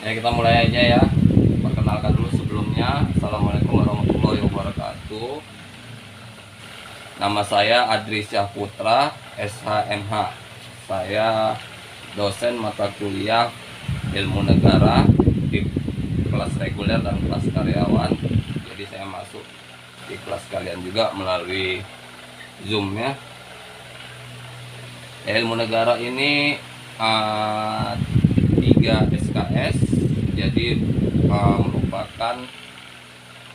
Ya, kita mulai aja ya. Perkenalkan dulu sebelumnya. Assalamualaikum warahmatullahi wabarakatuh. Nama saya Adri Syahputra, SHMH. Saya dosen mata kuliah Ilmu Negara di kelas reguler dan kelas karyawan. Jadi saya masuk di kelas kalian juga melalui Zoom ya. Ilmu Negara ini 3 SKS, jadi merupakan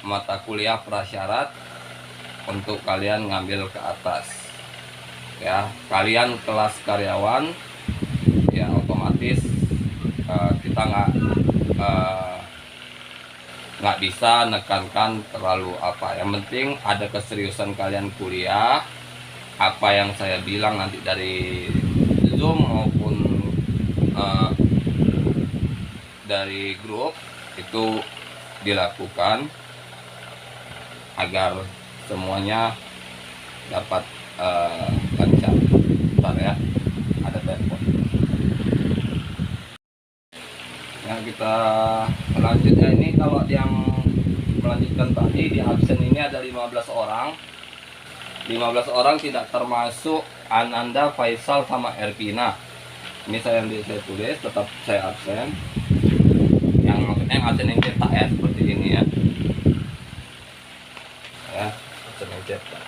mata kuliah prasyarat untuk kalian ngambil ke atas ya. Kalian kelas karyawan ya otomatis kita nggak bisa nekankan terlalu apa, yang penting ada keseriusan kalian kuliah. Apa yang saya bilang nanti dari Zoom maupun dari grup itu dilakukan agar semuanya dapat lancar. Bentar ya, ada telepon ya. Kita selanjutnya ini, kalau yang melanjutkan tadi di absen ini ada 15 orang. 15 orang tidak termasuk Ananda, Faisal, sama Ervina. Ini saya tulis, tetap saya absen. Yang maksudnya yang absen yang cetak ya, seperti ini ya. Ya, absen yang cetak.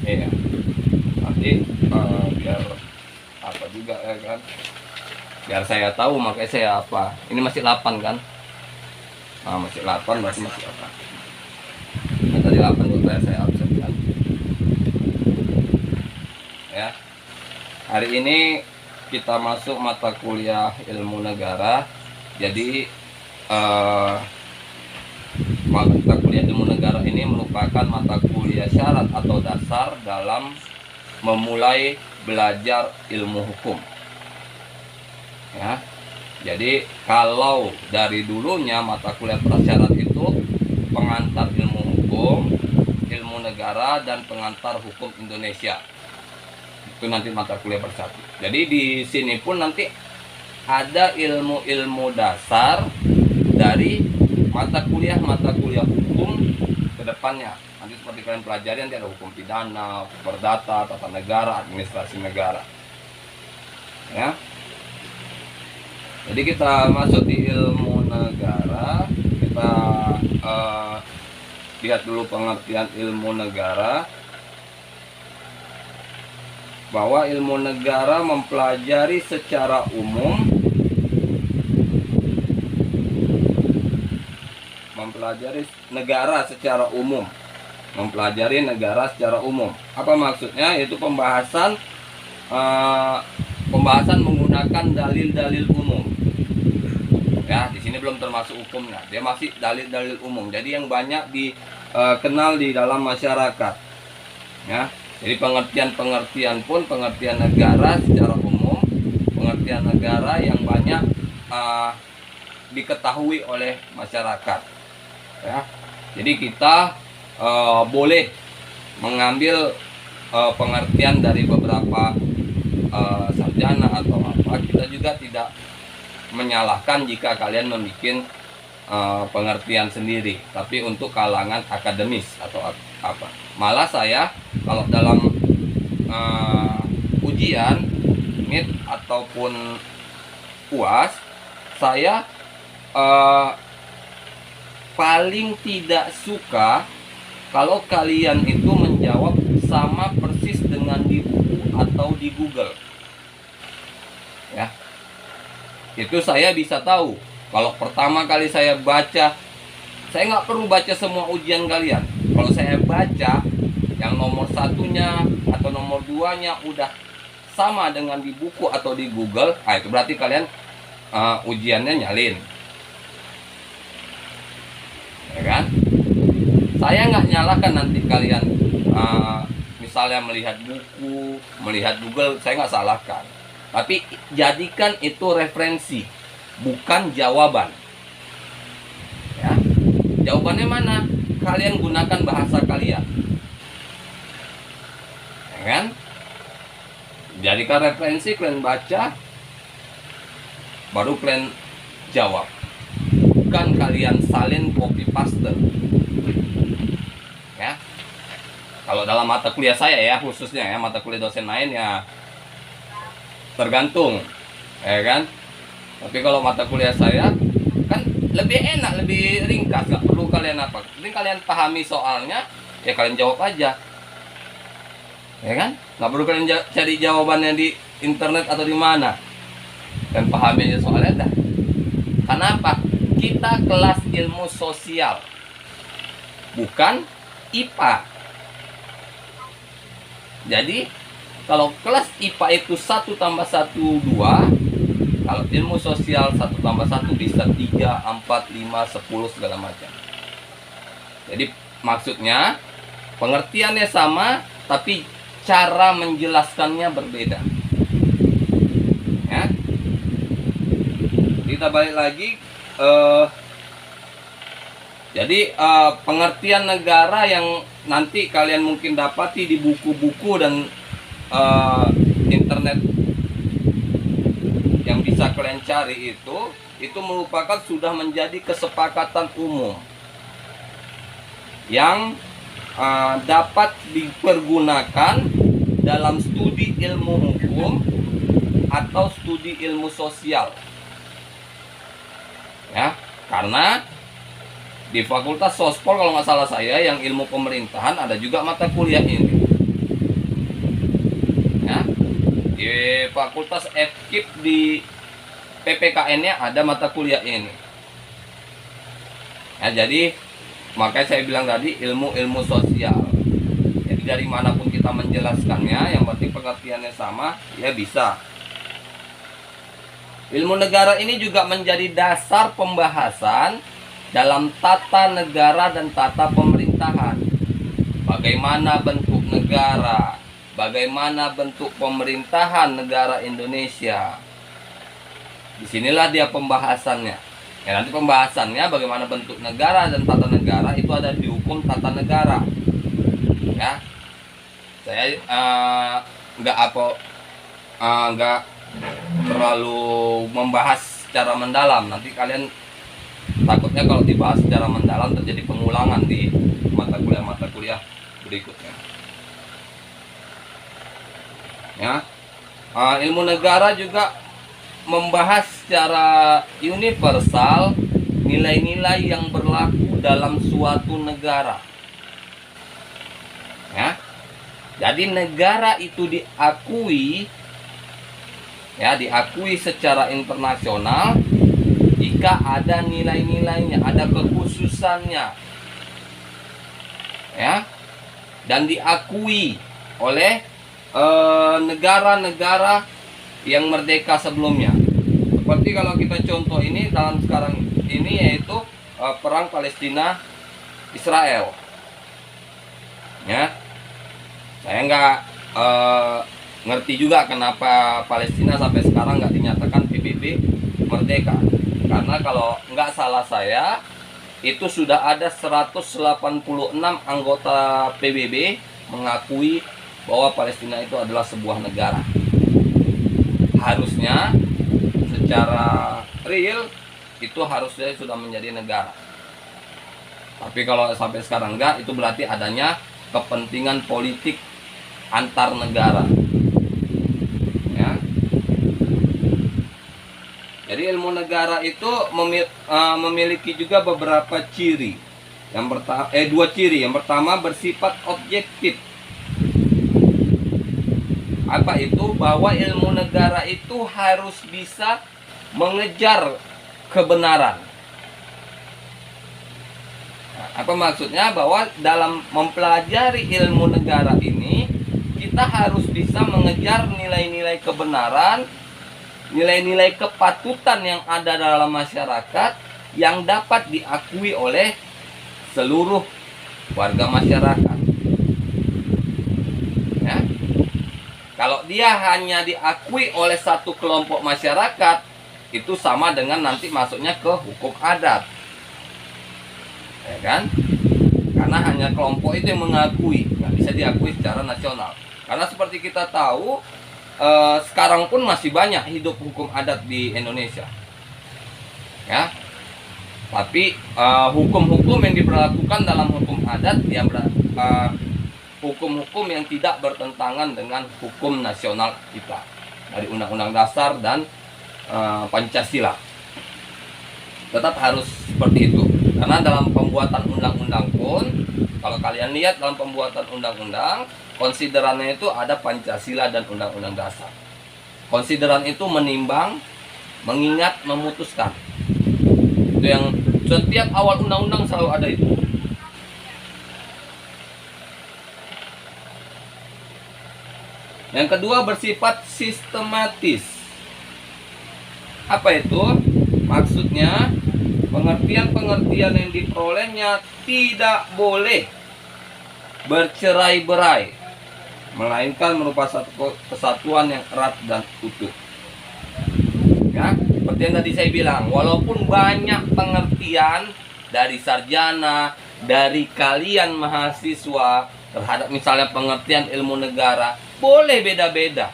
Iya. Nanti biar apa juga ya kan. Biar saya tahu, makanya saya apa. Ini masih 8 kan? Nah, masih 8 berarti masih apa? Nah, tadi 8 tuh saya absen kan. Ya. Hari ini kita masuk mata kuliah Ilmu Negara. Jadi mata kuliah Ilmu Negara ini merupakan mata kuliah syarat atau dasar dalam memulai belajar ilmu hukum. Ya, jadi kalau dari dulunya mata kuliah prasyarat itu pengantar ilmu hukum, ilmu negara, dan pengantar hukum Indonesia. Itu nanti mata kuliah bersatu. Jadi di sini pun nanti ada ilmu-ilmu dasar dari mata kuliah hukum ke depannya. Nanti seperti kalian pelajari, nanti ada hukum pidana, hukum perdata, tata negara, administrasi negara. Ya. Jadi kita masuk di ilmu negara. Kita lihat dulu pengertian ilmu negara. Bahwa ilmu negara mempelajari secara umum, mempelajari negara secara umum. Mempelajari negara secara umum. Apa maksudnya? Yaitu pembahasan menggunakan dalil-dalil umum. Ya, di sini belum termasuk hukumnya. Dia masih dalil-dalil umum. Jadi yang banyak dikenal di dalam masyarakat. Ya. Jadi pengertian pun pengertian negara secara umum, pengertian negara yang banyak diketahui oleh masyarakat. Ya. Jadi kita boleh mengambil pengertian dari beberapa sarjana atau apa. Kita juga tidak menyalahkan jika kalian membuat pengertian sendiri, tapi untuk kalangan akademis atau apa. Malah saya kalau dalam ujian MIT ataupun UAS, saya paling tidak suka kalau kalian itu menjawab sama persis dengan di buku atau di Google. Ya. Itu saya bisa tahu. Kalau pertama kali saya baca, saya nggak perlu baca semua ujian kalian. Kalau saya baca yang nomor satunya atau nomor 2-nya udah sama dengan di buku atau di Google, itu berarti kalian ujiannya nyalin. Ya kan? Saya nggak nyalakan nanti kalian misalnya melihat buku, melihat Google, saya nggak salahkan. Tapi jadikan itu referensi, bukan jawaban. Ya. Jawabannya mana? Kalian gunakan bahasa kalian. kan? Jadikan referensi, kalian baca, baru kalian jawab. Bukan kalian salin copy paste. Ya. Kalau dalam mata kuliah saya ya, khususnya ya, mata kuliah dosen lain ya tergantung, ya kan? Tapi kalau mata kuliah saya kan lebih enak, lebih ringkas, nggak perlu kalian apa. Penting kalian pahami soalnya, ya kalian jawab aja. Ya kan? Nggak perlu kalian cari jawabannya di internet atau di mana. Dan pahami aja soalnya dah. Kenapa? Kita kelas ilmu sosial, bukan IPA. Jadi kalau kelas IPA itu 1 tambah 1 2, kalau ilmu sosial 1 tambah 1 bisa 3, 4, 5, 10 segala macam. Jadi maksudnya pengertiannya sama, tapi cara menjelaskannya berbeda. Ya. Kita balik lagi. Jadi pengertian negara yang nanti kalian mungkin dapati di buku-buku dan internet yang bisa kalian cari itu merupakan sudah menjadi kesepakatan umum yang dapat dipergunakan dalam studi ilmu hukum atau studi ilmu sosial. Ya, karena di Fakultas Sospol kalau nggak salah saya yang ilmu pemerintahan ada juga mata kuliah ini. Ya, di Fakultas FKIP di PPKN-nya ada mata kuliah ini. Ya, jadi makanya saya bilang tadi ilmu sosial. Jadi dari manapun kita menjelaskannya, yang penting pengertiannya sama, ya bisa. Ilmu negara ini juga menjadi dasar pembahasan dalam tata negara dan tata pemerintahan. Bagaimana bentuk negara, bagaimana bentuk pemerintahan negara Indonesia. Disinilah dia pembahasannya. Ya, nanti pembahasannya bagaimana bentuk negara dan tata negara itu ada di hukum tata negara. Ya, saya nggak terlalu membahas secara mendalam. Nanti kalian takutnya kalau dibahas secara mendalam terjadi pengulangan di mata kuliah berikutnya. Ya, ilmu negara juga membahas secara universal nilai-nilai yang berlaku dalam suatu negara. Ya, jadi negara itu diakui secara internasional jika ada nilai-nilainya, ada kekhususannya, ya, dan diakui oleh negara-negara yang merdeka sebelumnya. Seperti kalau kita contoh ini dalam sekarang ini yaitu perang Palestina Israel. Ya, saya nggak ngerti juga kenapa Palestina sampai sekarang nggak dinyatakan PBB merdeka. Karena kalau nggak salah saya, itu sudah ada 186 anggota PBB mengakui bahwa Palestina itu adalah sebuah negara. Harusnya secara real itu harusnya sudah menjadi negara. Tapi kalau sampai sekarang enggak, itu berarti adanya kepentingan politik antar negara. Ya. Jadi ilmu negara itu memiliki juga beberapa ciri. Dua ciri. Yang pertama bersifat objektif. Apa itu? Bahwa ilmu negara itu harus bisa mengejar kebenaran. Nah, apa maksudnya? Bahwa dalam mempelajari ilmu negara ini kita harus bisa mengejar nilai-nilai kebenaran, nilai-nilai kepatutan yang ada dalam masyarakat yang dapat diakui oleh seluruh warga masyarakat. Ya. Kalau dia hanya diakui oleh satu kelompok masyarakat, itu sama dengan nanti masuknya ke hukum adat. Ya kan? Karena hanya kelompok itu yang mengakui, nggak bisa diakui secara nasional. Karena seperti kita tahu, sekarang pun masih banyak hidup hukum adat di Indonesia. Ya. Tapi hukum-hukum yang diberlakukan dalam hukum adat hukum-hukum yang tidak bertentangan dengan hukum nasional kita dari Undang-Undang Dasar dan Pancasila. Tetap harus seperti itu. Karena dalam pembuatan undang-undang pun, kalau kalian lihat dalam pembuatan undang-undang, konsiderannya itu ada Pancasila dan Undang-Undang Dasar. Konsideran itu menimbang, mengingat, memutuskan. Itu yang setiap awal undang-undang selalu ada itu. Yang kedua, bersifat sistematis. Apa itu? Maksudnya, pengertian-pengertian yang diperolehnya tidak boleh bercerai-berai, melainkan merupakan satu kesatuan yang erat dan utuh. Ya, seperti yang tadi saya bilang, walaupun banyak pengertian dari sarjana, dari kalian mahasiswa terhadap misalnya pengertian ilmu negara, boleh beda-beda.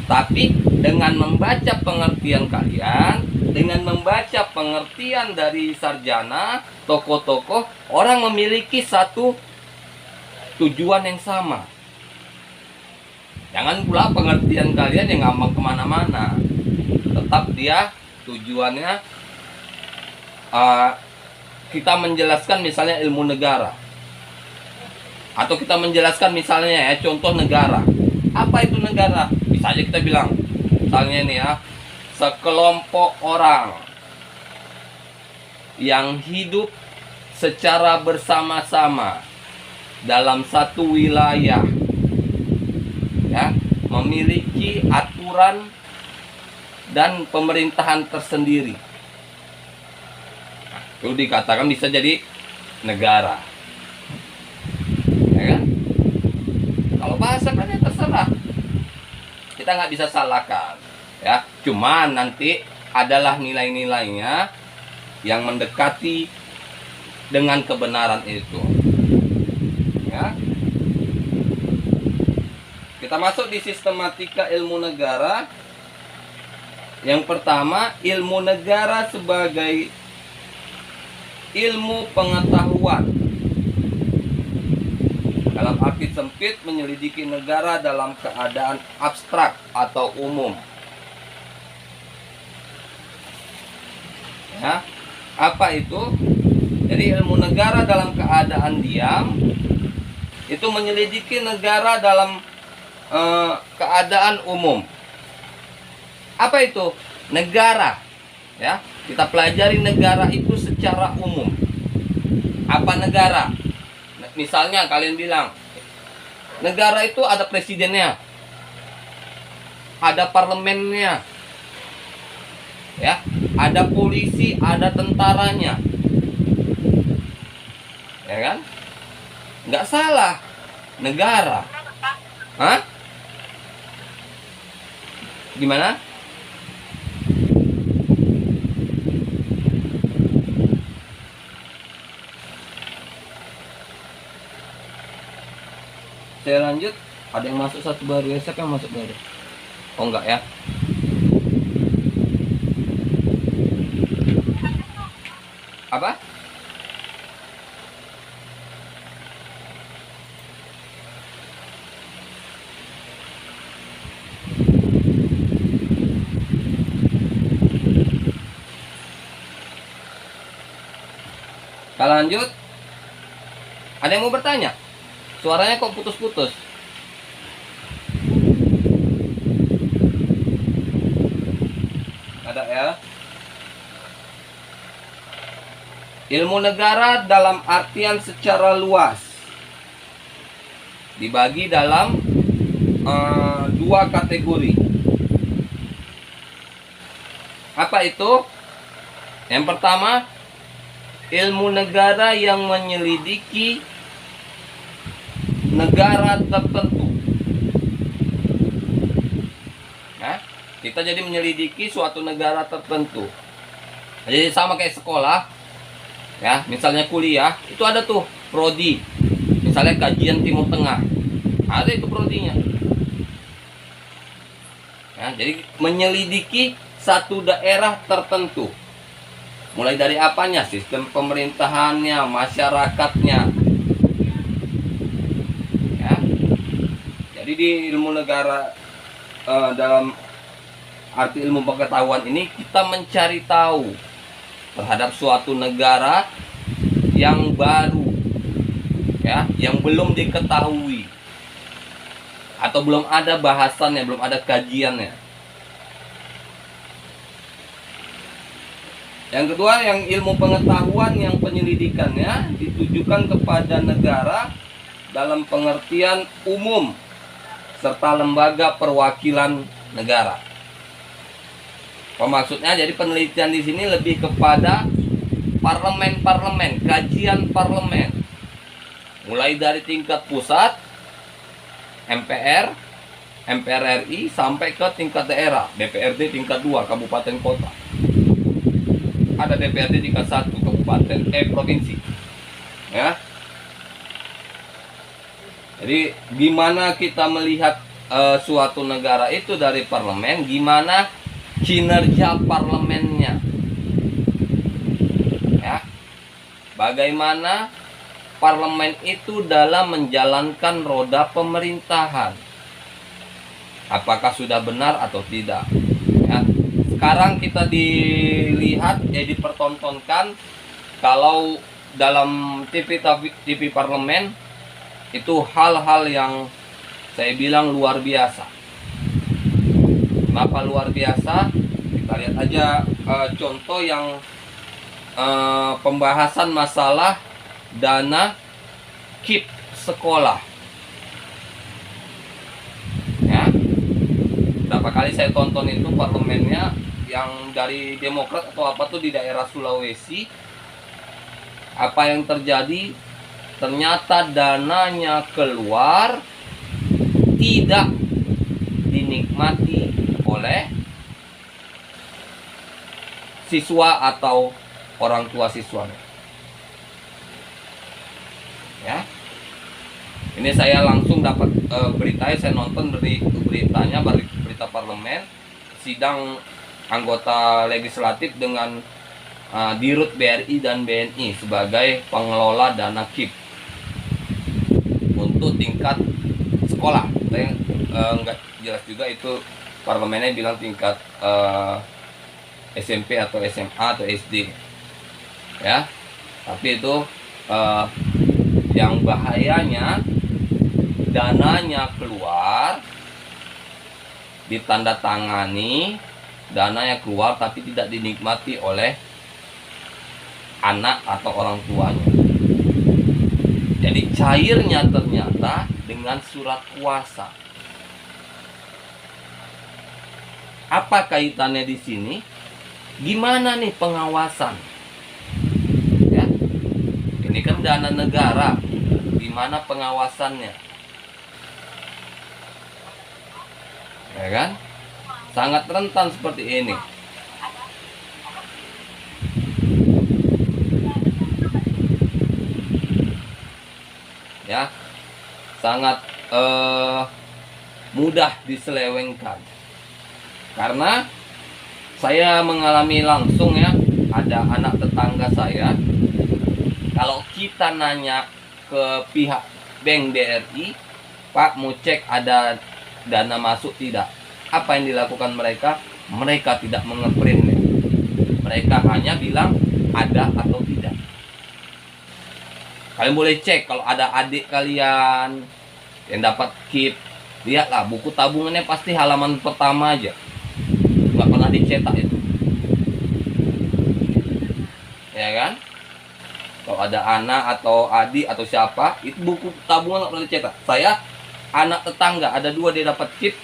Tapi dengan membaca pengertian kalian, dengan membaca pengertian dari sarjana, tokoh-tokoh, orang memiliki satu tujuan yang sama. Jangan pula pengertian kalian yang ngambang kemana-mana. Tetap dia tujuannya kita menjelaskan misalnya ilmu negara, atau kita menjelaskan misalnya contoh negara. Apa itu negara? Bisa aja kita bilang misalnya ini sekelompok orang yang hidup secara bersama-sama dalam satu wilayah, ya, memiliki aturan dan pemerintahan tersendiri. Itu dikatakan bisa jadi negara, ya kan? Kalau bahasa kan ya terserah, kita nggak bisa salahkan, ya. Cuman nanti adalah nilai-nilainya yang mendekati dengan kebenaran itu, ya. Kita masuk di sistematika ilmu negara. Yang pertama, ilmu negara sebagai ilmu pengetahuan. Dalam arti sempit, menyelidiki negara dalam keadaan abstrak atau umum. Ya, apa itu? Jadi ilmu negara dalam keadaan diam itu menyelidiki negara dalam keadaan umum. Apa itu? Negara. Ya, kita pelajari negara itu secara umum. Apa negara? Misalnya kalian bilang, negara itu ada presidennya, ada parlemennya, ya, ada polisi, ada tentaranya, ya kan? Nggak salah, negara. Hah? Gimana? Saya lanjut. Ada yang masuk satu baru ya? Siapa yang masuk baru? Oh enggak ya? Apa? Kita lanjut. Ada yang mau bertanya? Suaranya kok putus-putus? Ada ya? Ilmu negara dalam artian secara luas dibagi dalam dua kategori. Apa itu? Yang pertama, ilmu negara yang menyelidiki negara tertentu. Nah, kita jadi menyelidiki suatu negara tertentu. Jadi sama kayak sekolah, ya. Misalnya kuliah, itu ada tuh prodi. Misalnya kajian Timur Tengah. Ada itu prodinya. Ya, jadi menyelidiki satu daerah tertentu. Mulai dari apanya? Sistem pemerintahannya, masyarakatnya. Ya. Jadi di ilmu negara, dalam arti ilmu pengetahuan ini, kita mencari tahu terhadap suatu negara yang baru, ya, yang belum diketahui atau belum ada bahasannya, belum ada kajiannya. Yang kedua, yang ilmu pengetahuan yang penyelidikannya ditujukan kepada negara dalam pengertian umum serta lembaga perwakilan negara. Maksudnya, jadi penelitian di sini lebih kepada parlemen-parlemen, kajian parlemen, mulai dari tingkat pusat, MPR, MPR RI, sampai ke tingkat daerah, DPRD tingkat 2, kabupaten kota. Ada DPRD tingkat 1, kabupaten, provinsi. Ya. Jadi gimana kita melihat suatu negara itu dari parlemen, gimana kinerja parlemennya. Ya. Bagaimana parlemen itu dalam menjalankan roda pemerintahan, apakah sudah benar atau tidak. Ya. Sekarang kita dilihat, dipertontonkan kalau dalam TV parlemen itu hal-hal yang saya bilang luar biasa. Kenapa luar biasa? Kita lihat aja contoh yang pembahasan masalah dana KIP sekolah. Ya. Berapa kali saya tonton itu parlemennya yang dari Demokrat atau apa tuh di daerah Sulawesi. Apa yang terjadi? Ternyata dananya keluar tidak dinikmati oleh siswa atau orang tua siswanya. Ya, ini saya langsung dapat beritanya, saya nonton dari beritanya, berita parlemen, sidang anggota legislatif dengan Dirut BRI dan BNI sebagai pengelola dana KIP untuk tingkat sekolah. Saya nggak jelas juga itu parlemennya bilang tingkat SMP atau SMA atau SD. Ya, tapi itu yang bahayanya, dananya keluar, ditandatangani, dananya keluar tapi tidak dinikmati oleh anak atau orang tuanya. Jadi cairnya ternyata dengan surat kuasa. Apa kaitannya di sini? Gimana nih pengawasan? Ya, ini kan dana negara. Gimana pengawasannya? Ya kan? Sangat rentan seperti ini. Ya, sangat mudah diselewengkan. Karena saya mengalami langsung, ya, ada anak tetangga saya, kalau kita nanya ke pihak Bank BRI, Pak, mau cek ada dana masuk tidak? Apa yang dilakukan mereka? Mereka tidak mengeprint. Mereka hanya bilang ada atau tidak. Kalian boleh cek kalau ada adik kalian yang dapat KIP, lihatlah buku tabungannya pasti halaman pertama aja, nggak pernah dicetak itu. Ya kan? Kalau ada anak atau adik atau siapa, itu buku tabungan nggak pernah dicetak. Saya anak tetangga ada 2, dia dapat KIP,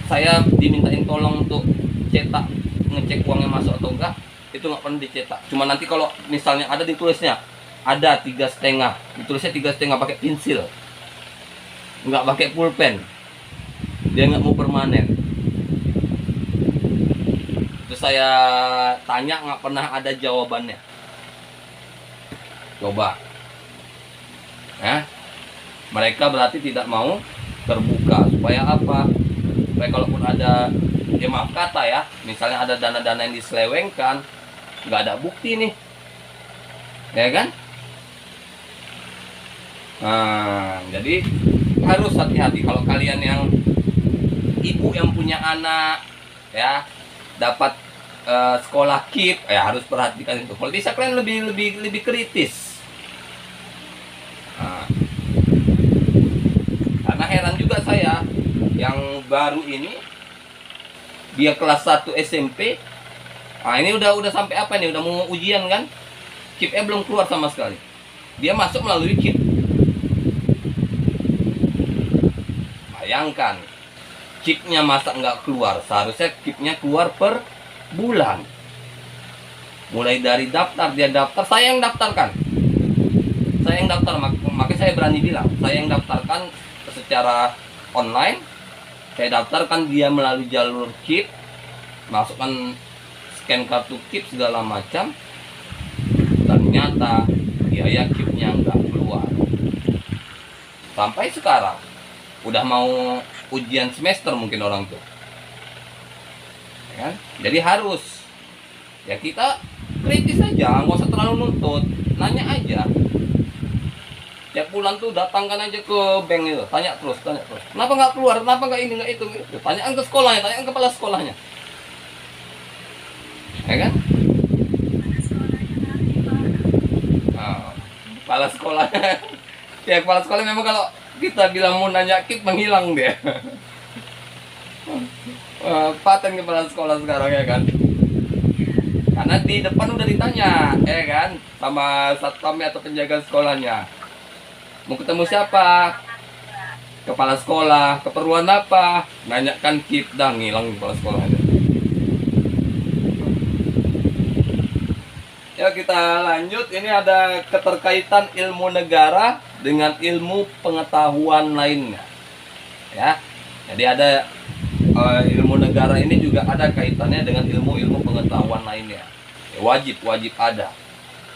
saya dimintain tolong untuk cetak, ngecek uangnya masuk atau enggak, itu nggak pernah dicetak. Cuma nanti kalau misalnya ada ditulisnya ada 3,5, ditulisnya 3,5 pakai pensil, nggak pakai pulpen, dia nggak mau permanen. Terus saya tanya, nggak pernah ada jawabannya. Coba, ya. Mereka berarti tidak mau terbuka. Supaya apa? Supaya kalaupun ada, ya maaf kata ya, misalnya ada dana-dana yang diselewengkan, nggak ada bukti nih, ya kan? Nah, jadi harus hati-hati kalau kalian yang ibu yang punya anak ya dapat sekolah KIP, ya harus perhatikan itu. Kalau bisa kalian lebih kritis. Nah, karena heran juga saya yang baru ini, dia kelas 1 SMP. Nah, ini udah sampai apa nih? Udah mau ujian kan? KIP-nya belum keluar sama sekali. Dia masuk melalui KIP. Bayangkan, KIP-nya masa nggak keluar? Seharusnya KIP-nya keluar per bulan. Mulai dari daftar, dia daftar, saya yang daftarkan. Saya yang daftar, makanya saya berani bilang, saya yang daftarkan secara online. Saya daftarkan dia melalui jalur KIP, masukkan scan kartu KIP segala macam. Ternyata biaya KIP-nya nggak keluar. Sampai sekarang udah mau ujian semester mungkin orang tuh, ya kan? Jadi harus ya kita kritis aja, nggak usah terlalu nuntut, nanya aja. Tiap bulan tuh datangkan aja ke bank itu, tanya terus, kenapa nggak keluar, kenapa nggak ini nggak itu, tanyakan ke sekolahnya, tanyakan ke kepala sekolahnya, ya kan? Nah, kepala sekolahnya ya kepala sekolah memang kalau kita bilang mau nanya KIP menghilang dia. Paten kepala sekolah sekarang ya kan, karena di depan udah ditanya ya kan sama satpamnya atau penjaga sekolahnya, mau ketemu siapa, kepala sekolah, keperluan apa, nanyakan KIP, dah ngilang kepala sekolahnya. Ya kita lanjut, ini ada keterkaitan ilmu negara dengan ilmu pengetahuan lainnya ya. Jadi ada ilmu negara ini juga ada kaitannya dengan ilmu pengetahuan lainnya ya, wajib ada.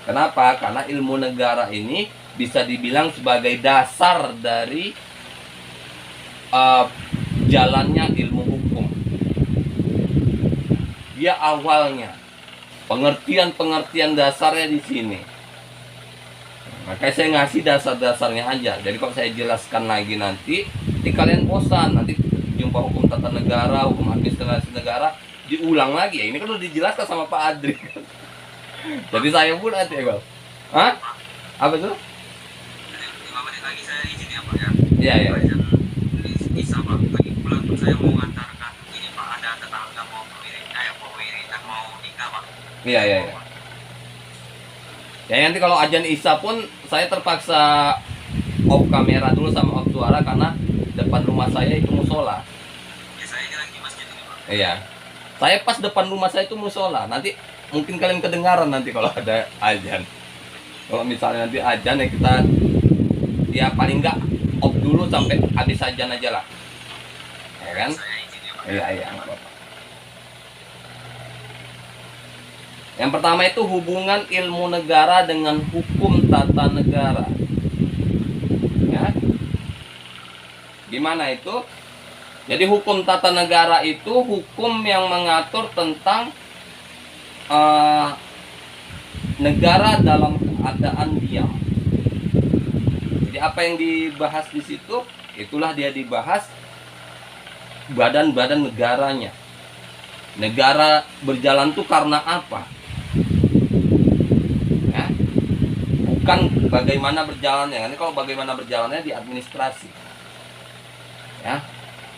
Kenapa? Karena ilmu negara ini bisa dibilang sebagai dasar dari jalannya ilmu hukum. Dia awalnya pengertian dasarnya di sini. Makanya saya ngasih dasar-dasarnya aja. Jadi kalau saya jelaskan lagi nanti kalian bosan. Nanti jumpa hukum tata negara, hukum administrasi negara, diulang lagi. Ya, ini kan udah dijelaskan sama Pak Adri. Jadi saya pun nanti ya, hah? Apa tuh? 5 menit lagi saya izin ya Pak ya. Iya. Bisa Pak, lagi pulang saya mau ngantarkan ini Pak, ada tetangga mau pemiritan mau nikah Pak. Iya. Ya nanti kalau ajan Isya pun saya terpaksa off kamera dulu sama off suara karena depan rumah saya itu musola. Ya saya jalan di masjid ini Pak. Iya. Saya pas depan rumah saya itu musola. Nanti mungkin kalian kedengaran nanti kalau ada ajan. Kalau misalnya nanti ajan ya kita ya paling enggak off dulu sampai habis ajan aja lah. Ya kan? Saya izin ya Pak. Iya, enggak apa-apa. Yang pertama itu hubungan ilmu negara dengan hukum tata negara. Ya. Gimana itu? Jadi hukum tata negara itu hukum yang mengatur tentang negara dalam keadaan diam. Jadi apa yang dibahas di situ, itulah dia dibahas badan-badan negaranya. Negara berjalan tuh karena apa? Ya. Bukan bagaimana berjalannya. Ini kalau bagaimana berjalannya di administrasi. Ya.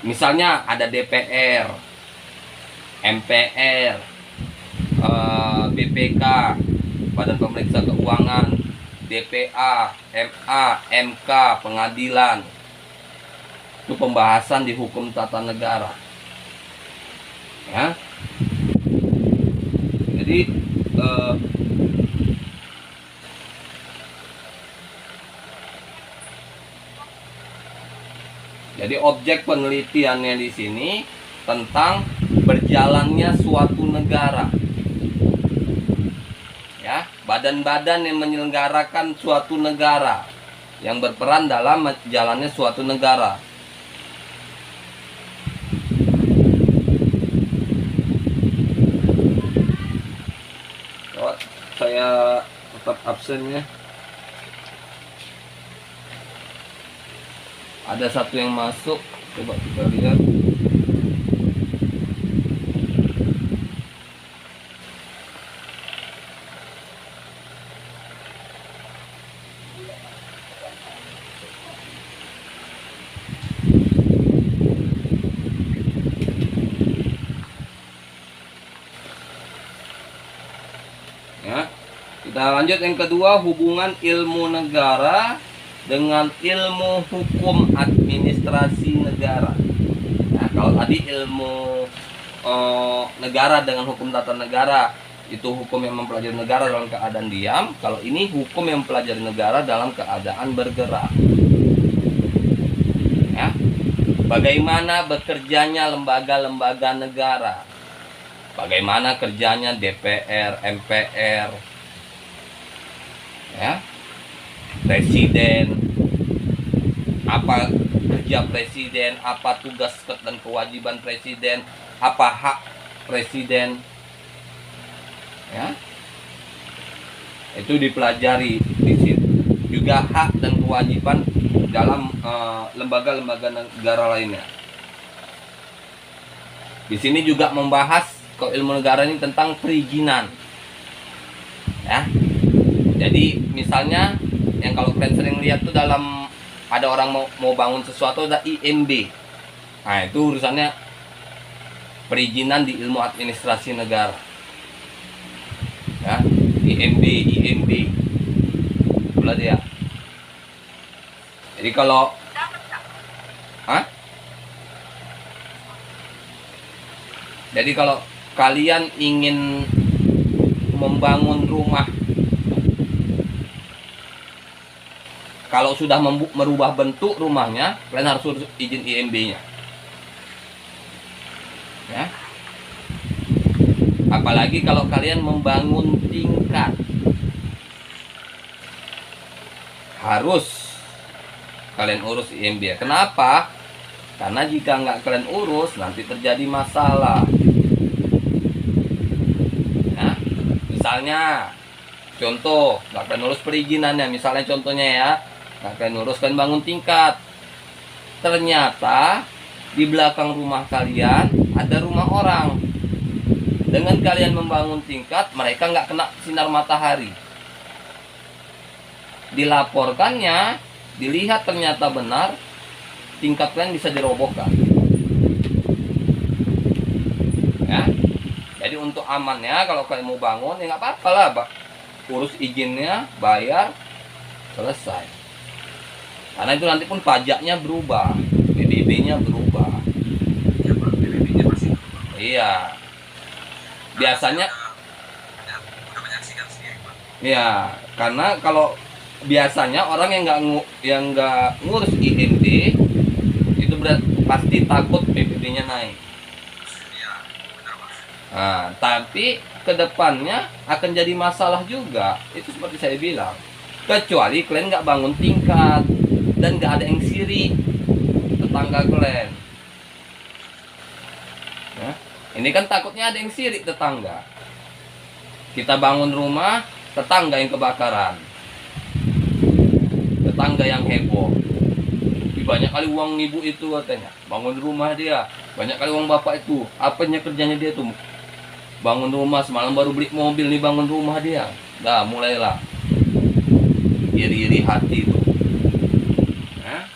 Misalnya ada DPR, MPR, BPK, Badan Pemeriksa Keuangan, DPA, MA, MK, pengadilan. Itu pembahasan di hukum tata negara. Ya. Jadi objek penelitiannya di sini tentang berjalannya suatu negara. Ya, badan-badan yang menyelenggarakan suatu negara. yang berperan dalam jalannya suatu negara. Oh, saya tetap absennya. Ada satu yang masuk, coba kita lihat. Ya, kita lanjut yang kedua, hubungan ilmu negara dengan ilmu hukum administrasi negara. Nah, kalau tadi ilmu negara dengan hukum tata negara, itu hukum yang mempelajari negara dalam keadaan diam. Kalau ini hukum yang mempelajari negara dalam keadaan bergerak. Ya, bagaimana bekerjanya lembaga-lembaga negara, bagaimana kerjanya DPR, MPR, ya, presiden, apa kerja presiden, apa tugas dan kewajiban presiden, apa hak presiden, ya, itu dipelajari di situ. Juga hak dan kewajiban dalam lembaga-lembaga negara lainnya. Di sini juga membahas kalau ilmu negara ini tentang perizinan, ya. Jadi misalnya yang kalau kalian sering lihat tuh dalam ada orang mau bangun sesuatu ada IMB. Nah, itu urusannya perizinan di ilmu administrasi negara. Ya, IMB. Itulah dia. Jadi kalau Jadi kalau kalian ingin membangun rumah, kalau sudah merubah bentuk rumahnya, kalian harus urus izin IMB-nya. Ya. Apalagi kalau kalian membangun tingkat, harus kalian urus IMB. Kenapa? Karena jika nggak kalian urus, nanti terjadi masalah. Ya. Misalnya, contoh, nggak kalian urus perizinannya. Misalnya contohnya ya, nggak kalian urus, kalian bangun tingkat. Ternyata di belakang rumah kalian ada rumah orang. Dengan kalian membangun tingkat, mereka nggak kena sinar matahari. Dilaporkannya, dilihat ternyata benar, tingkat kalian bisa dirobohkan. Ya, jadi untuk amannya kalau kalian mau bangun, ya nggak apa-apa lah, urus izinnya, bayar, selesai. Karena itu nanti pun pajaknya berubah, PBB-nya berubah. Ya, Pak, PBB-nya masih berubah. Iya. Biasanya udah menyaksikan sendiri, Pak. ya, karena kalau biasanya orang yang nggak ngurus IMB itu pasti takut PBB-nya naik. Ya, benar, Pak. Nah, tapi kedepannya akan jadi masalah juga. Itu seperti saya bilang. Kecuali kalian nggak bangun tingkat dan nggak ada yang sirik tetangga kalian. Ya, ini kan takutnya ada yang sirik tetangga. Kita bangun rumah, tetangga yang kebakaran, tetangga yang heboh. Banyak kali uang ibu itu katanya, bangun rumah dia. Banyak kali uang bapak itu, apanya kerjanya dia tuh? Bangun rumah, semalam baru beli mobil nih, bangun rumah dia. Dah mulailah iri-iri hati itu. Nah.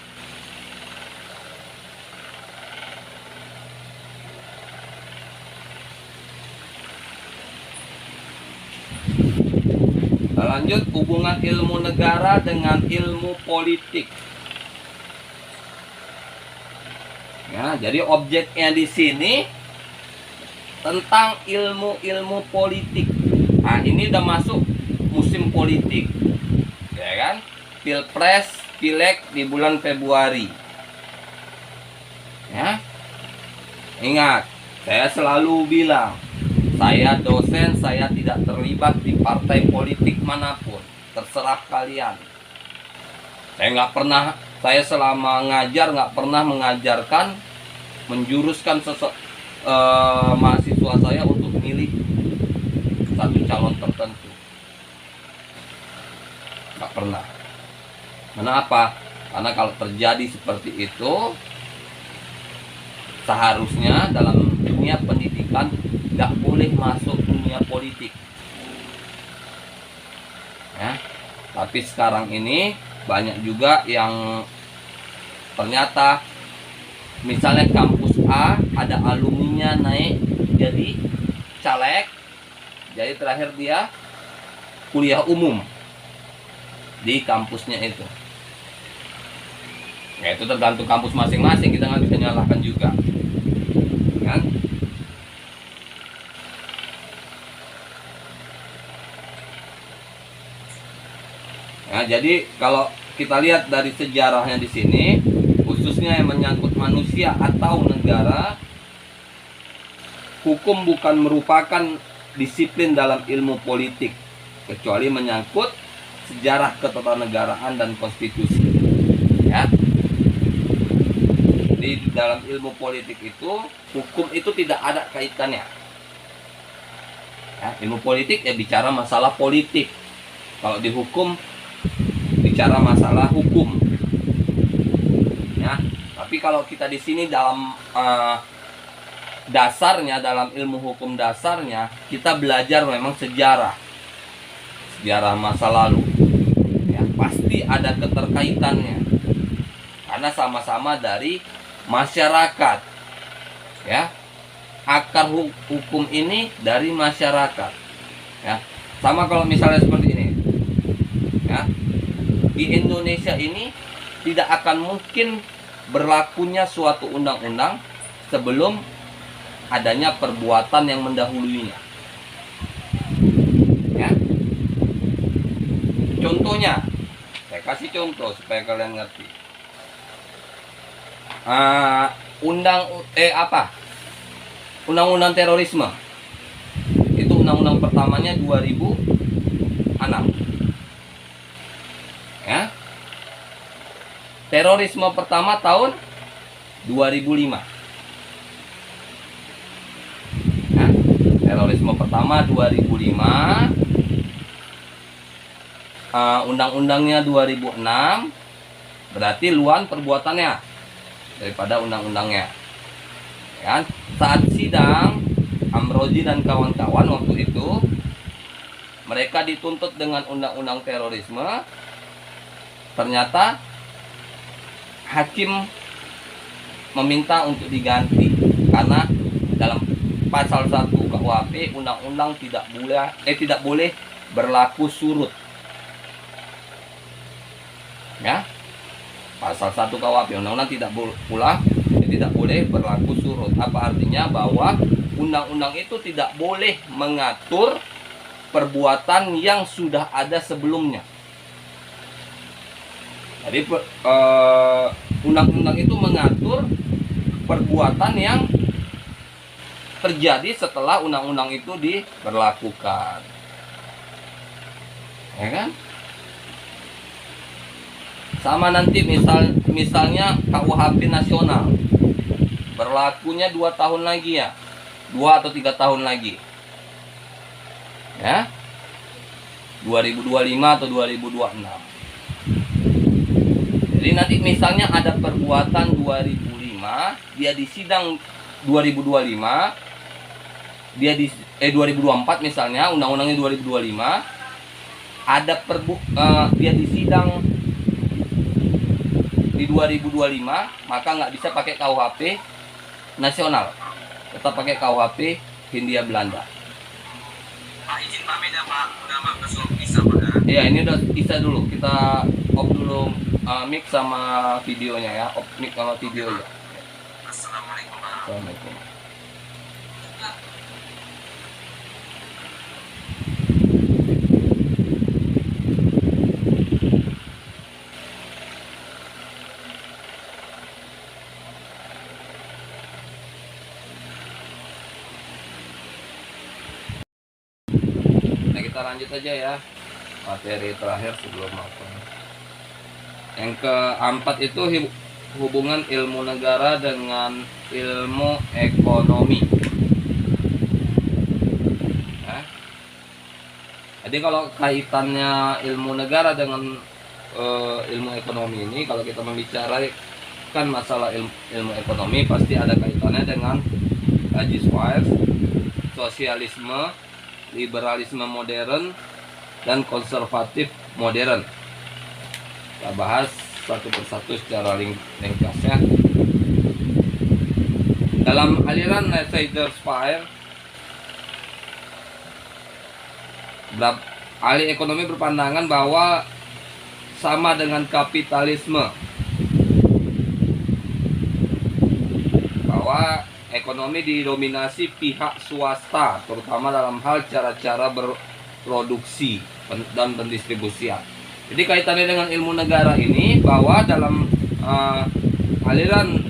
Lanjut, hubungan ilmu negara dengan ilmu politik. Ya, jadi objeknya di sini tentang ilmu-ilmu politik. Nah, ini udah masuk musim politik, ya kan? Pilpres, pileg di bulan Februari. Ya, ingat, saya selalu bilang, saya dosen, saya tidak terlibat di partai politik manapun. Terserah kalian. Saya selama ngajar nggak pernah mengajarkan, menjuruskan mahasiswa saya untuk memilih satu calon tertentu. Nggak pernah. Kenapa? Karena kalau terjadi seperti itu, seharusnya dalam dunia pendidikan nggak boleh masuk dunia politik. Ya. Tapi sekarang ini banyak juga yang ternyata misalnya kampus A ada alumninya naik jadi caleg, jadi terakhir dia kuliah umum di kampusnya itu. Ya itu tergantung kampus masing-masing, kita nggak bisa nyalahkan juga, kan? Ya, jadi kalau kita lihat dari sejarahnya di sini, khususnya yang menyangkut manusia atau negara, hukum bukan merupakan disiplin dalam ilmu politik, kecuali menyangkut sejarah ketatanegaraan dan konstitusi. Ya. Di dalam ilmu politik itu, hukum itu tidak ada kaitannya. Ya, ilmu politik ya bicara masalah politik. Kalau di hukum bicara masalah hukum. Ya, tapi kalau kita di sini dalam dasarnya, dalam ilmu hukum dasarnya, kita belajar memang sejarah masa lalu. Ya, pasti ada keterkaitannya. Karena sama-sama dari masyarakat. Ya. Akar hukum ini dari masyarakat. Ya. Sama kalau misalnya seperti ini. Ya. Di Indonesia ini tidak akan mungkin berlakunya suatu undang-undang sebelum adanya perbuatan yang mendahuluinya. Ya. Contohnya, saya kasih contoh supaya kalian ngerti. Undang-undang terorisme. Itu undang-undang pertamanya 2006. Ya. Terorisme pertama tahun 2005. Ya. Terorisme pertama 2005. Undang-undangnya 2006. Berarti luan perbuatannya daripada undang-undangnya. Ya. Saat sidang, Amrozi dan kawan-kawan waktu itu mereka dituntut dengan undang-undang terorisme. Ternyata hakim meminta untuk diganti karena dalam pasal 1 KUHP undang-undang tidak boleh berlaku surut. Ya. Pasal 1 KUHP undang-undang tidak boleh berlaku surut. Apa artinya? Bahwa undang-undang itu tidak boleh mengatur perbuatan yang sudah ada sebelumnya. Jadi undang-undang itu mengatur perbuatan yang terjadi setelah undang-undang itu diberlakukan. Ya kan? Sama nanti misalnya KUHP nasional berlakunya 2 tahun lagi ya, 2 atau 3 tahun lagi ya, 2025 atau 2026. Jadi nanti misalnya ada perbuatan 2005, dia di sidang 2025, dia di 2024 misalnya, undang-undangnya 2025, ada dia di sidang di 2025, maka nggak bisa pakai KUHP nasional, tetap pakai KUHP Hindia Belanda. Pak, izin pamit ya Pak, udah masuk bisa Pak. Iya, ini udah bisa dulu, kita off dulu mic sama videonya ya, off mic sama video ya. Assalamualaikum Pak. Assalamualaikum. Nah, kita lanjut aja ya materi terakhir sebelum apa. Yang keempat itu hubungan ilmu negara dengan ilmu ekonomi. Nah, jadi kalau kaitannya ilmu negara dengan ilmu ekonomi ini, kalau kita membicarakan masalah ilmu ekonomi, pasti ada kaitannya dengan Laissez-faire, sosialisme, liberalisme modern, dan konservatif modern. Kita bahas satu persatu secara ringkasnya. Dalam aliran Laissez-faire, ahli ekonomi berpandangan bahwa sama dengan kapitalisme, bahwa ekonomi didominasi pihak swasta, terutama dalam hal cara-cara berproduksi dan pendistribusian. Jadi kaitannya dengan ilmu negara ini, bahwa dalam aliran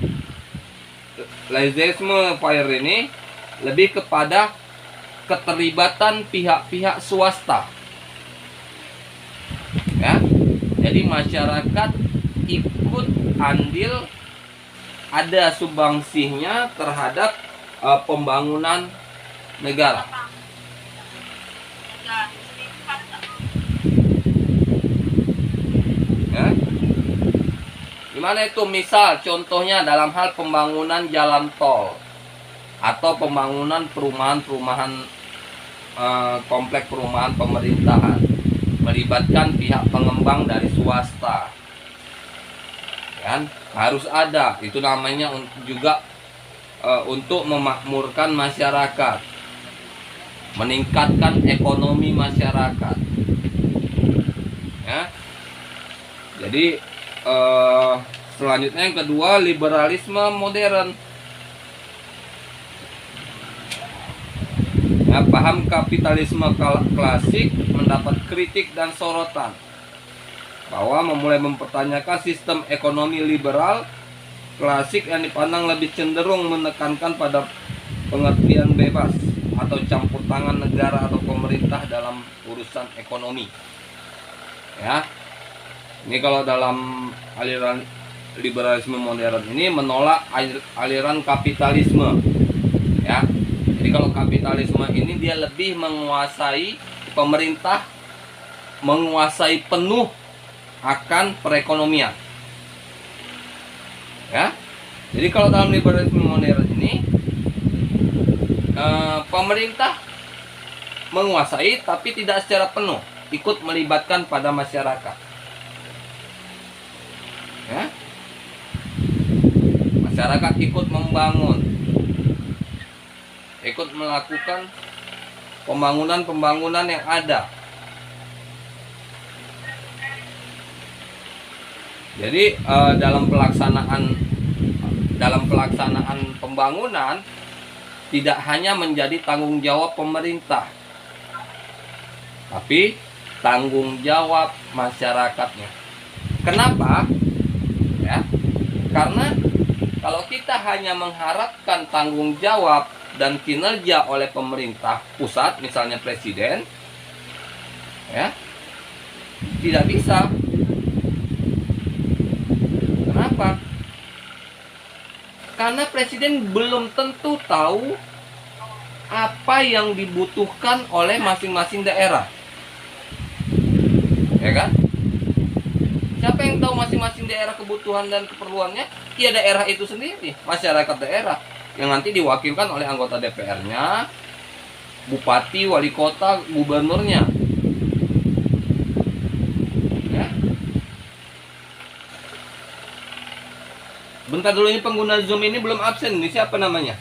Laissez-faire ini lebih kepada keterlibatan pihak-pihak swasta. Ya, jadi masyarakat ikut andil, ada sumbangsihnya terhadap pembangunan negara. Ya. Gimana itu? Misal contohnya dalam hal pembangunan jalan tol atau pembangunan perumahan-perumahan, komplek perumahan pemerintahan, melibatkan pihak pengembang dari swasta. Kan harus ada, itu namanya juga untuk memakmurkan masyarakat, meningkatkan ekonomi masyarakat. Ya. Jadi selanjutnya yang kedua, liberalisme modern. Ya, paham kapitalisme klasik mendapat kritik dan sorotan, bahwa memulai mempertanyakan sistem ekonomi liberal klasik yang dipandang lebih cenderung menekankan pada pengertian bebas atau campur tangan negara atau pemerintah dalam urusan ekonomi. Ya, ini kalau dalam aliran liberalisme modern ini menolak aliran kapitalisme. Ya, jadi kalau kapitalisme ini dia lebih menguasai, pemerintah menguasai penuh akan perekonomian. Ya, jadi kalau dalam liberalisme modern ini pemerintah menguasai tapi tidak secara penuh, ikut melibatkan pada masyarakat. Ya, masyarakat ikut membangun, ikut melakukan pembangunan yang ada. Jadi dalam pelaksanaan pembangunan tidak hanya menjadi tanggung jawab pemerintah, tapi tanggung jawab masyarakatnya. Kenapa? Ya, karena kalau kita hanya mengharapkan tanggung jawab dan kinerja oleh pemerintah pusat, misalnya presiden, ya, tidak bisa. Kenapa? Karena presiden belum tentu tahu apa yang dibutuhkan oleh masing-masing daerah. Ya kan? Siapa yang tahu masing-masing daerah kebutuhan dan keperluannya? Ya daerah itu sendiri, masyarakat daerah yang nanti diwakilkan oleh anggota DPR-nya, bupati, wali kota, gubernurnya. Ya. Bentar dulu, ini pengguna Zoom ini belum absen. Ini siapa namanya?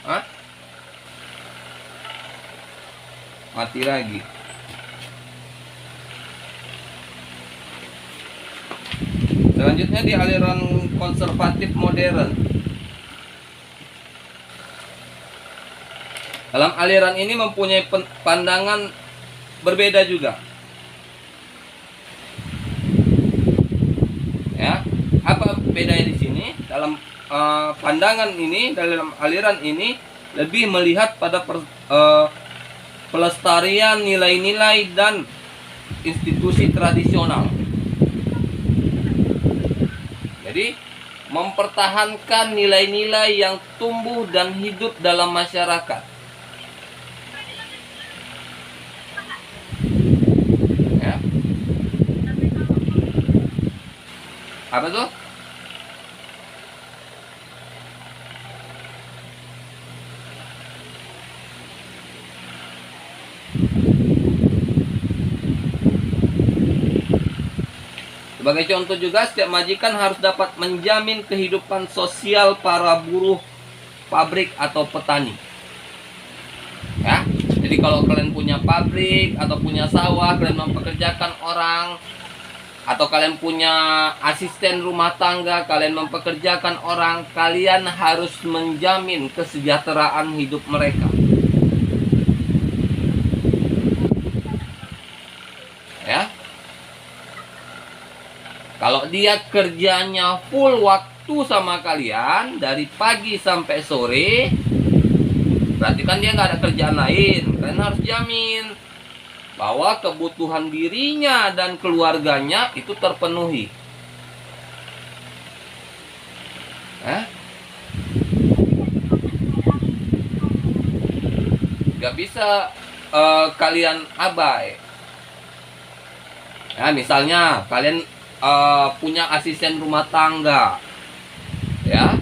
Hah? Mati lagi. Selanjutnya di aliran konservatif modern. Dalam aliran ini mempunyai pandangan berbeda juga. Ya, apa bedanya di sini? Dalam pandangan ini, dalam aliran ini lebih melihat pada pelestarian nilai-nilai dan institusi tradisional. Jadi mempertahankan nilai-nilai yang tumbuh dan hidup dalam masyarakat. Ya. Apa tuh? Sebagai contoh juga, setiap majikan harus dapat menjamin kehidupan sosial para buruh pabrik atau petani. Ya, jadi kalau kalian punya pabrik atau punya sawah, kalian mempekerjakan orang, atau kalian punya asisten rumah tangga, kalian mempekerjakan orang, kalian harus menjamin kesejahteraan hidup mereka. Ya. Kalau dia kerjanya full waktu sama kalian dari pagi sampai sore, berarti kan dia nggak ada kerjaan lain. Kalian harus jamin bahwa kebutuhan dirinya dan keluarganya itu terpenuhi. Gak bisa kalian abai. Ya, misalnya kalian punya asisten rumah tangga, ya,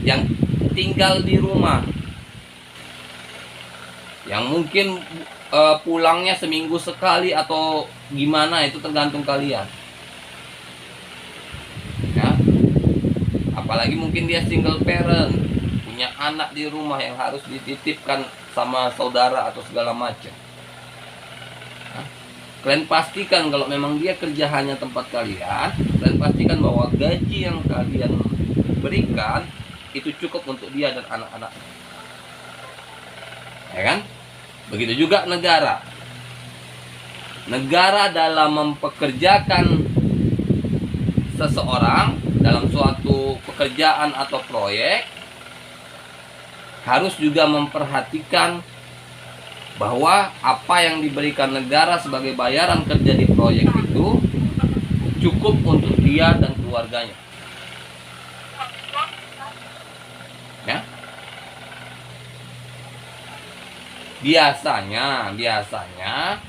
yang tinggal di rumah, yang mungkin pulangnya seminggu sekali atau gimana, itu tergantung kalian. Ya, apalagi mungkin dia single parent, punya anak di rumah yang harus dititipkan sama saudara atau segala macam. Kalian pastikan kalau memang dia kerja hanya tempat kalian, kalian pastikan bahwa gaji yang kalian berikan itu cukup untuk dia dan anak-anak. Ya kan? Begitu juga negara. Negara dalam mempekerjakan seseorang dalam suatu pekerjaan atau proyek harus juga memperhatikan bahwa apa yang diberikan negara sebagai bayaran kerja di proyek itu cukup untuk dia dan keluarganya. Ya. Biasanya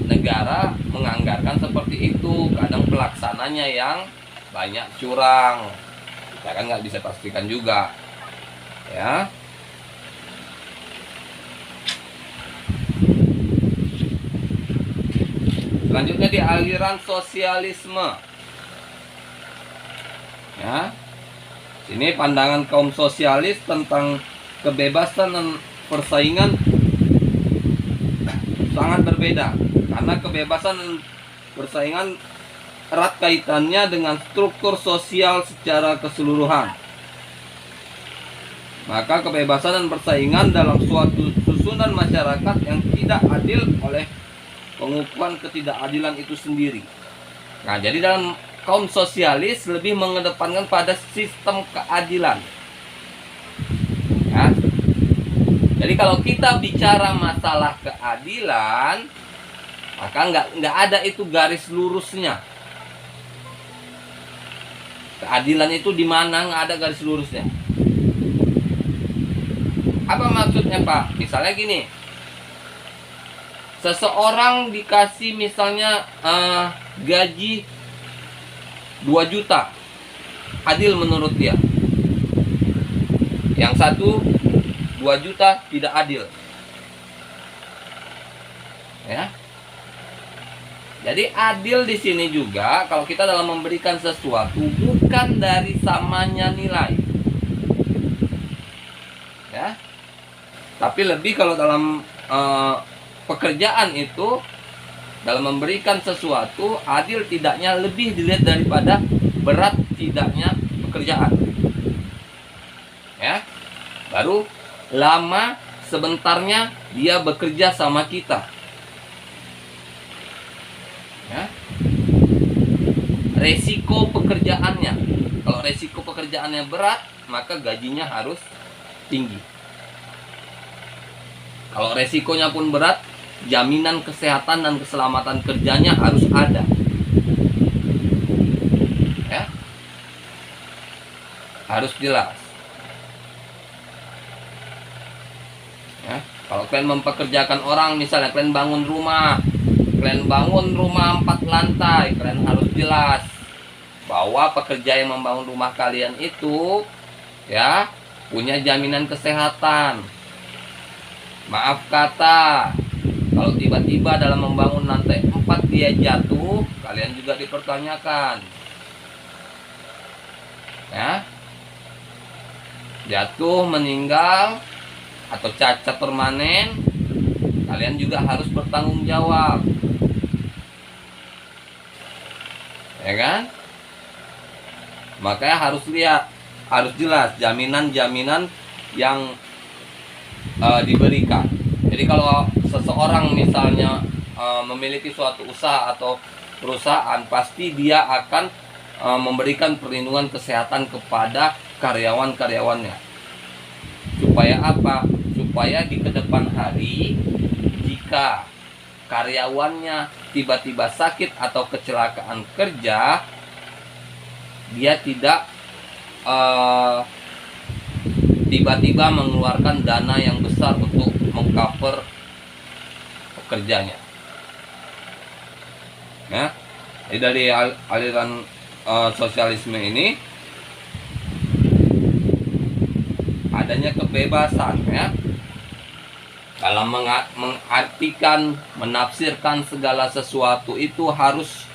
negara menganggarkan seperti itu. Kadang pelaksananya yang banyak curang. Kita kan nggak bisa pastikan juga. Ya. Selanjutnya di aliran sosialisme. Ya. Sini pandangan kaum sosialis tentang kebebasan dan persaingan sangat berbeda. Karena kebebasan dan persaingan erat kaitannya dengan struktur sosial secara keseluruhan. Maka kebebasan dan persaingan dalam suatu susunan masyarakat yang tidak adil oleh pengukuhan ketidakadilan itu sendiri. Nah, jadi dalam kaum sosialis lebih mengedepankan pada sistem keadilan. Ya. Jadi kalau kita bicara masalah keadilan, maka nggak ada itu garis lurusnya. Keadilan itu di mana nggak ada garis lurusnya. Apa maksudnya, Pak? Misalnya gini. Seseorang dikasih misalnya gaji 2 juta, adil menurut dia. Yang satu 2 juta tidak adil. Ya. Jadi adil di sini juga kalau kita dalam memberikan sesuatu bukan dari samanya nilai. Ya. Tapi lebih kalau dalam pekerjaan itu dalam memberikan sesuatu, adil tidaknya lebih dilihat daripada berat tidaknya pekerjaan. Ya. Baru lama sebentarnya dia bekerja sama kita. Ya. Resiko pekerjaannya. Kalau resiko pekerjaannya berat, maka gajinya harus tinggi. Kalau resikonya pun berat, jaminan kesehatan dan keselamatan kerjanya harus ada. Ya. Harus jelas. Ya. Kalau kalian mempekerjakan orang, misalnya kalian bangun rumah 4 lantai, kalian harus jelas bahwa pekerja yang membangun rumah kalian itu ya punya jaminan kesehatan. Maaf kata, kalau tiba-tiba dalam membangun lantai 4 dia jatuh, kalian juga dipertanyakan. Ya. Jatuh, meninggal, atau cacat permanen, kalian juga harus bertanggung jawab. Ya kan? Makanya harus lihat, harus jelas jaminan-jaminan yang diberikan. Jadi kalau seseorang misalnya memiliki suatu usaha atau perusahaan, pasti dia akan memberikan perlindungan kesehatan kepada karyawan-karyawannya. Supaya apa? Supaya di kedepan hari jika karyawannya tiba-tiba sakit atau kecelakaan kerja, dia tidak tiba-tiba mengeluarkan dana yang besar untuk mengcover pekerjanya. Ya, jadi dari aliran sosialisme ini adanya kebebasan ya dalam mengartikan, menafsirkan segala sesuatu itu harus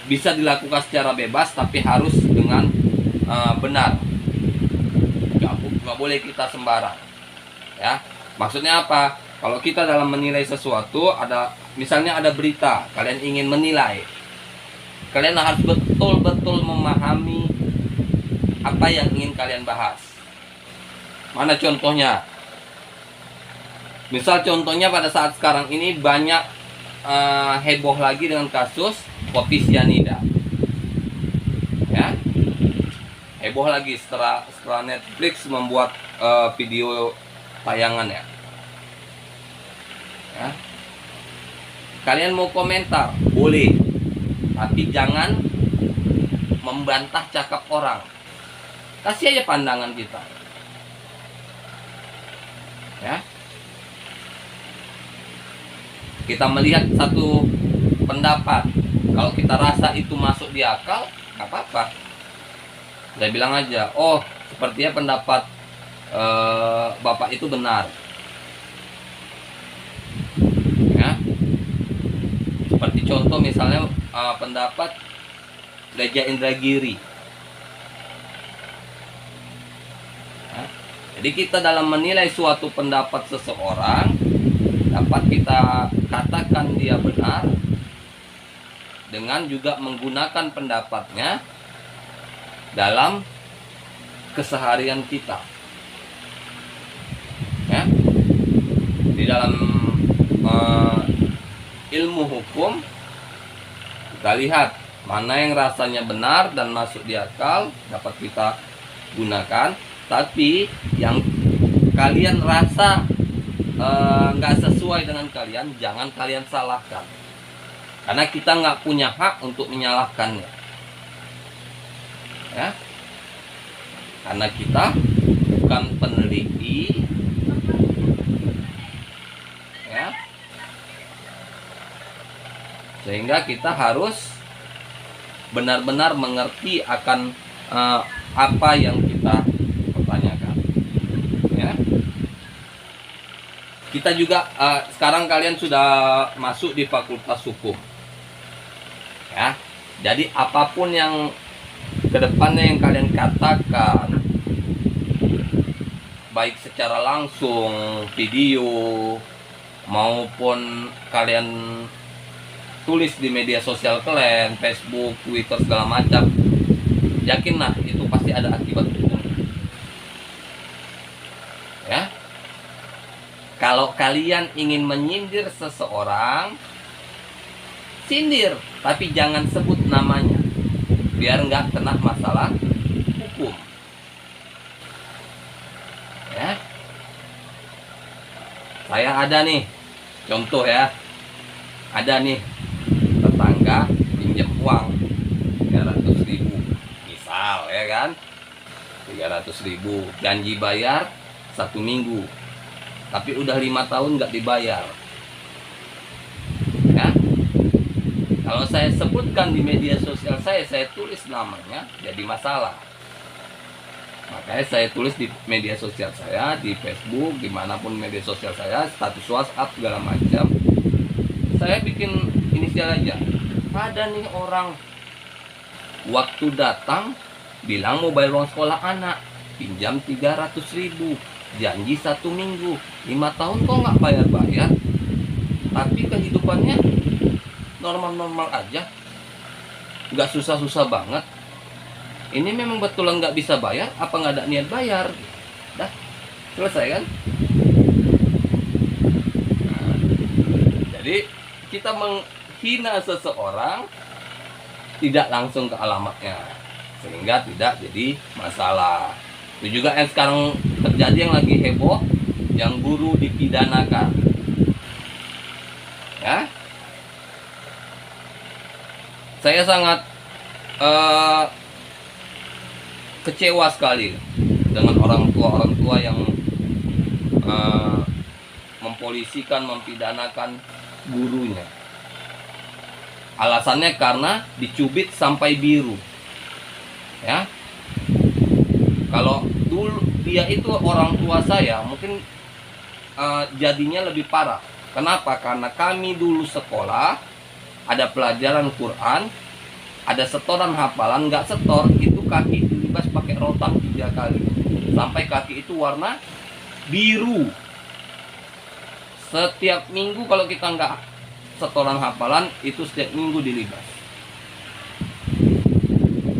bisa dilakukan secara bebas, tapi harus dengan benar. Nggak boleh kita sembarang. Ya, maksudnya apa? Kalau kita dalam menilai sesuatu, misalnya ada berita, kalian ingin menilai, kalian harus betul-betul memahami apa yang ingin kalian bahas. Mana contohnya? Misal contohnya pada saat sekarang ini banyak heboh lagi dengan kasus kopi sianida. Ya, heboh lagi setelah Netflix membuat video tayangannya. Ya. Kalian mau komentar, boleh, tapi jangan membantah cakap orang. Kasih aja pandangan kita. Ya. Kita melihat satu pendapat, kalau kita rasa itu masuk di akal, nggak apa-apa. Saya bilang aja, oh sepertinya pendapat Bapak itu benar. Ya. Seperti contoh misalnya pendapat Leja Indragiri. Ya. Jadi kita dalam menilai suatu pendapat seseorang, dapat kita katakan dia benar dengan juga menggunakan pendapatnya dalam keseharian kita. Ya. Di dalam ilmu hukum kita lihat mana yang rasanya benar dan masuk di akal, dapat kita gunakan. Tapi yang kalian rasa nggak sesuai dengan kalian, jangan kalian salahkan, karena kita nggak punya hak untuk menyalahkannya. Ya, karena kita bukan peneliti. Ya, sehingga kita harus benar-benar mengerti akan apa yang kita pertanyakan. Ya. Kita juga sekarang kalian sudah masuk di Fakultas Hukum. Ya. Jadi apapun yang kedepannya yang kalian katakan, baik secara langsung, video, maupun kalian tulis di media sosial kalian, Facebook, Twitter, segala macam, yakinlah itu pasti ada akibat hukum. Ya. Kalau kalian ingin menyindir seseorang, sindir, tapi jangan sebut namanya, biar nggak kena masalah hukum. Ya. Saya ada nih, contoh ya, ada nih tetangga pinjam uang 300.000, misal ya kan, 300.000, janji bayar 1 minggu, tapi udah 5 tahun nggak dibayar. Ya, kalau saya sebutkan di media sosial saya tulis namanya, jadi masalah. Makanya saya tulis di media sosial saya, di Facebook, dimanapun media sosial saya, status WhatsApp segala macam. Saya bikin inisial aja. Ada nih orang waktu datang bilang mau bayar uang sekolah anak, pinjam 300.000, janji 1 minggu, 5 tahun kok nggak bayar-bayar, tapi kehidupannya normal-normal aja, nggak susah-susah banget. Ini memang betulan nggak bisa bayar, apa nggak ada niat bayar? Dah, selesai kan? Nah, jadi kita menghina seseorang tidak langsung ke alamatnya, sehingga tidak jadi masalah. Itu juga yang sekarang terjadi, yang lagi heboh, yang guru dipidanakan. Ya, saya sangat kecewa sekali dengan orang tua yang mempolisikan, mempidanakan gurunya. Alasannya karena dicubit sampai biru. Ya, kalau dulu dia itu orang tua saya, mungkin jadinya lebih parah. Kenapa? Karena kami dulu sekolah ada pelajaran Quran, ada setoran hafalan, nggak setor itu kaki dilibas pakai rotan 3 kali sampai kaki itu warna biru. Setiap minggu kalau kita nggak setoran hafalan itu setiap minggu dilibas.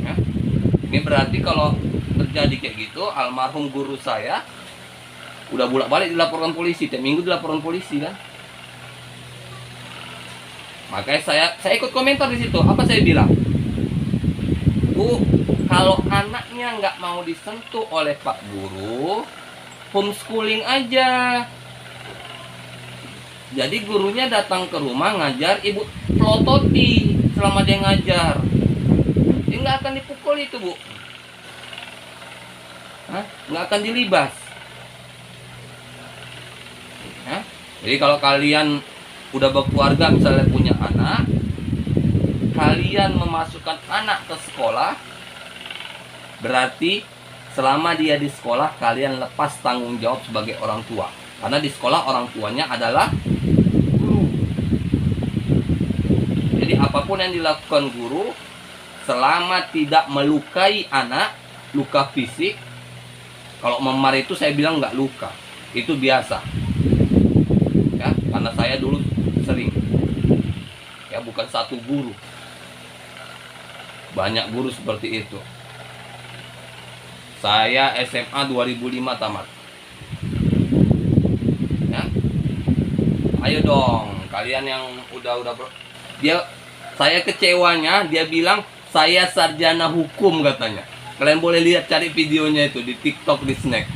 Ya. Ini berarti kalau terjadi kayak gitu, almarhum guru saya udah bolak-balik dilaporkan polisi, tiap minggu dilaporkan polisi kan. Makanya saya ikut komentar di situ. Apa saya bilang? Bu, kalau anaknya nggak mau disentuh oleh Pak Guru, homeschooling aja. Jadi gurunya datang ke rumah ngajar, ibu pelototi selama dia ngajar. Dia nggak akan dipukul itu, Bu. Hah? Nggak akan dilibas. Hah? Jadi kalau kalian udah berkeluarga, misalnya punya anak, kalian memasukkan anak ke sekolah, berarti selama dia di sekolah kalian lepas tanggung jawab sebagai orang tua, karena di sekolah orang tuanya adalah guru. Jadi apapun yang dilakukan guru, selama tidak melukai anak, luka fisik, kalau memar itu saya bilang nggak luka, itu biasa ya, karena saya dulu sering ya, bukan satu guru, banyak guru seperti itu. Saya SMA 2005 tamat ya. Ayo dong kalian yang saya kecewanya, dia bilang saya sarjana hukum katanya. Kalian boleh lihat, cari videonya itu di TikTok, di Snack.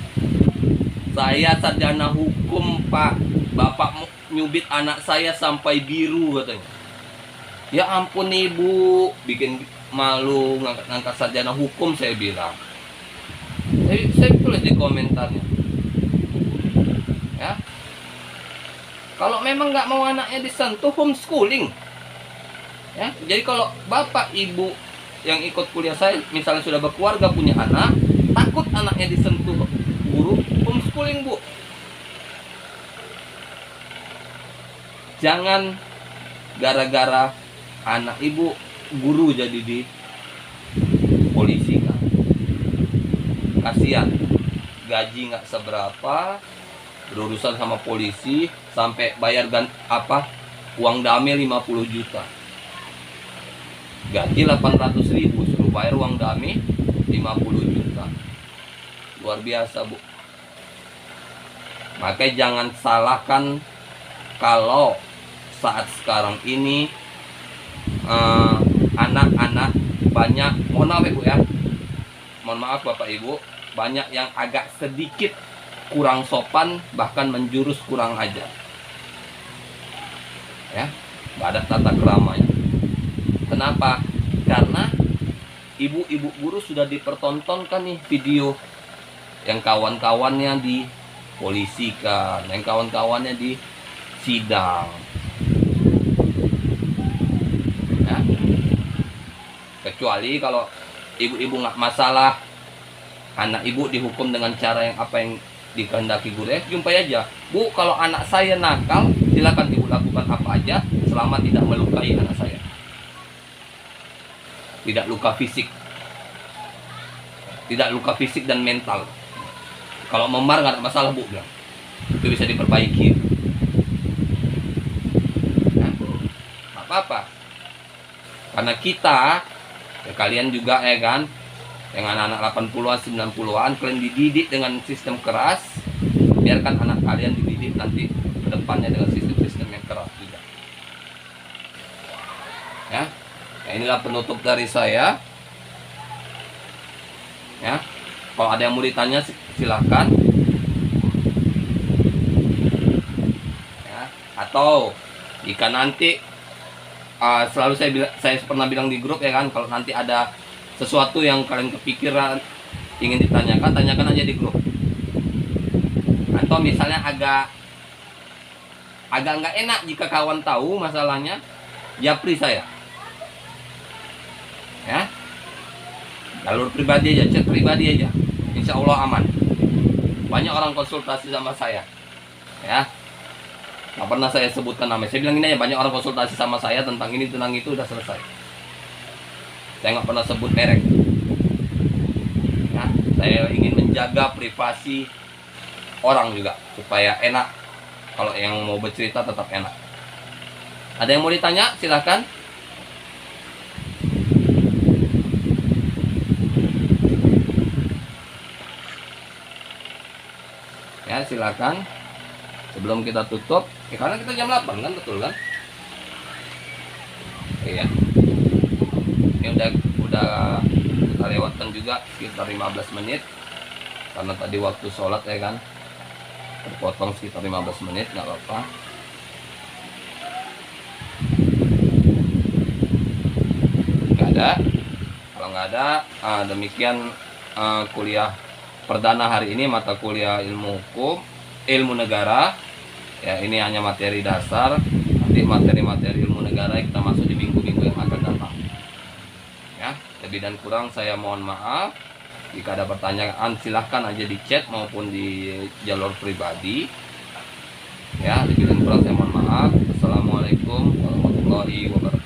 Saya sarjana hukum, Pak. Bapak nyubit anak saya sampai biru katanya. Ya ampun ibu, bikin malu ngangkat sarjana hukum, saya bilang. Saya tulis di komentarnya. Ya, kalau memang nggak mau anaknya disentuh, homeschooling. Ya, jadi kalau bapak ibu yang ikut kuliah saya, misalnya sudah berkeluarga punya anak, takut anaknya disentuh guru, homeschooling, Bu. Jangan gara-gara anak ibu guru jadi di polisi kan. Kasihan, gaji nggak seberapa, berurusan sama polisi sampai bayar uang damai 50 juta. Gaji 800.000, suruh bayar uang damai 50 juta. Luar biasa, Bu. Makanya jangan salahkan kalau saat sekarang ini anak-anak banyak, mohon maaf ya Bu ya, mohon maaf Bapak Ibu, banyak yang agak sedikit kurang sopan, bahkan menjurus kurang ajar. Ya, nggak ada tata keramanya. Kenapa? Karena ibu-ibu guru sudah dipertontonkan nih video yang kawan-kawannya dipolisikan, yang kawan-kawannya di sidang. Ya. Kecuali kalau ibu-ibu nggak masalah, anak ibu dihukum dengan cara yang apa yang dikehendaki guru, jumpai aja. Bu, kalau anak saya nakal, silakan ibu lakukan apa aja selama tidak melukai anak saya. Tidak luka fisik. Tidak luka fisik dan mental. Kalau memar nggak ada masalah, Bu bilang. Itu bisa diperbaiki. Nah, apa-apa. Karena kita, ya kalian juga ya kan, yang anak-anak 80-an, 90-an, kalian dididik dengan sistem keras, biarkan anak kalian dididik nanti ke depannya dengan sistem-sistem yang keras juga. Ya, nah, inilah penutup dari saya. Ya, kalau ada yang mau ditanya silahkan. Ya, atau jika nanti selalu saya pernah bilang di grup ya kan, kalau nanti ada sesuatu yang kalian kepikiran ingin ditanyakan, tanyakan aja di grup. Atau misalnya agak nggak enak jika kawan tahu masalahnya, japri saya. Ya, jalur pribadi aja, chat pribadi aja, insya Allah aman. Banyak orang konsultasi sama saya, ya, nggak pernah saya sebutkan namanya. Saya bilang ini aja, banyak orang konsultasi sama saya tentang ini tentang itu, udah selesai. Saya nggak pernah sebut merek. Nah, saya ingin menjaga privasi orang juga supaya enak. Kalau yang mau bercerita tetap enak. Ada yang mau ditanya? Silahkan. Ya, silakan. Sebelum kita tutup, ya karena kita jam 8 kan, betul kan? Iya. Ini udah kita lewatkan juga sekitar 15 menit. Karena tadi waktu sholat ya kan, terpotong sekitar 15 menit, nggak apa-apa. Nggak ada. Kalau nggak ada, demikian kuliah perdana hari ini, mata kuliah ilmu hukum, ilmu negara. Ya, ini hanya materi dasar. Nanti materi-materi ilmu negara kita masuk di minggu-minggu yang akan datang. Ya, lebih dan kurang saya mohon maaf. Jika ada pertanyaan silahkan aja di chat maupun di jalur pribadi. Ya, lebih dan kurang saya mohon maaf. Assalamualaikum warahmatullahi wabarakatuh.